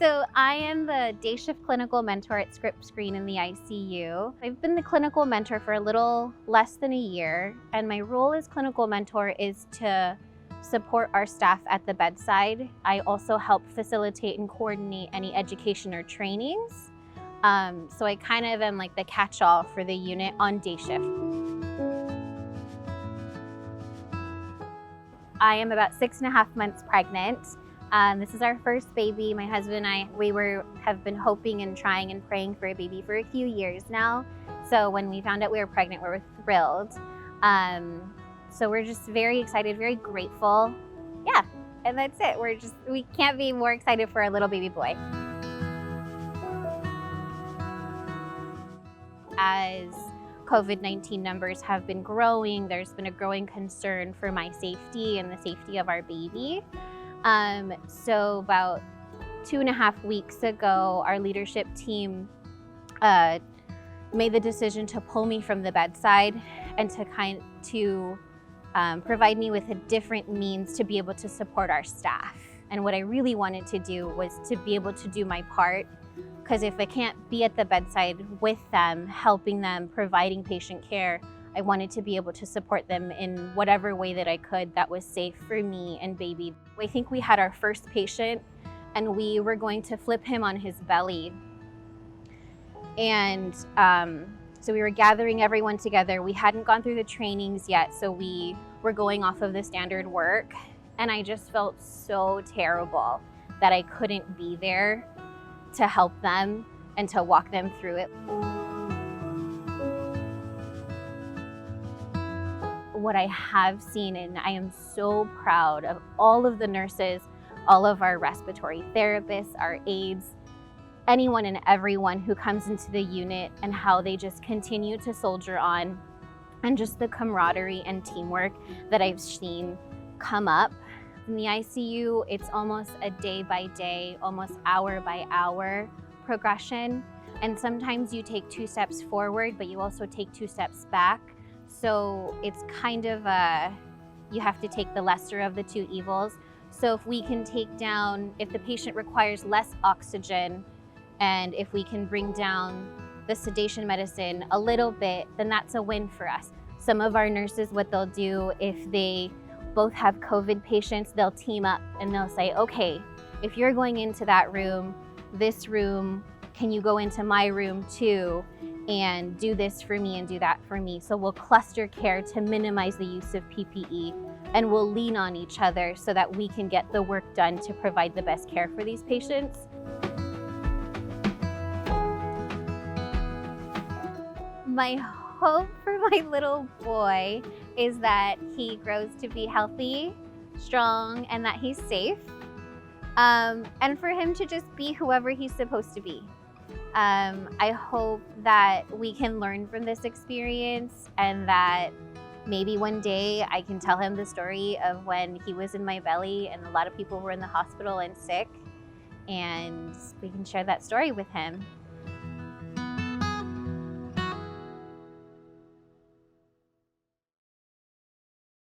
So I am the day shift clinical mentor at Scripps in the ICU. I've been the clinical mentor for a little less than a year, and my role as clinical mentor is to support our staff at the bedside. I also help facilitate and coordinate any education or trainings. So I kind of am like the catch-all for the unit on day shift. I am about 6.5 months pregnant. This is our first baby. My husband and I, have been hoping and trying and praying for a baby for a few years now. So when we found out we were pregnant, we were thrilled. So we're just very excited, very grateful. Yeah, and that's it. We can't be more excited for our little baby boy. As COVID-19 numbers have been growing, there's been a growing concern for my safety and the safety of our baby. So about 2.5 weeks ago, our leadership team made the decision to pull me from the bedside and to provide me with a different means to be able to support our staff. And what I really wanted to do was to be able to do my part, because if I can't be at the bedside with them, helping them, providing patient care, I wanted to be able to support them in whatever way that I could that was safe for me and baby. I think we had our first patient and we were going to flip him on his belly. And so we were gathering everyone together. We hadn't gone through the trainings yet, so we were going off of the standard work. And I just felt so terrible that I couldn't be there to help them and to walk them through it. What I have seen, and I am so proud of all of the nurses, all of our respiratory therapists, our aides, anyone and everyone who comes into the unit, and how they just continue to soldier on, and just the camaraderie and teamwork that I've seen come up. In the ICU, it's almost a day by day, almost hour by hour progression. And sometimes you take 2 steps forward, but you also take 2 steps back. So it's kind of you have to take the lesser of the 2 evils. So if we can if the patient requires less oxygen, and if we can bring down the sedation medicine a little bit, then that's a win for us. Some of our nurses, what they'll do if they both have COVID patients, they'll team up and they'll say, okay, if you're going into that room, this room, can you go into my room too and do this for me and do that for me? So we'll cluster care to minimize the use of PPE, and we'll lean on each other so that we can get the work done to provide the best care for these patients. My hope for my little boy is that he grows to be healthy, strong, and that he's safe. And for him to just be whoever he's supposed to be. I hope that we can learn from this experience, and that maybe one day I can tell him the story of when he was in my belly and a lot of people were in the hospital and sick, and we can share that story with him.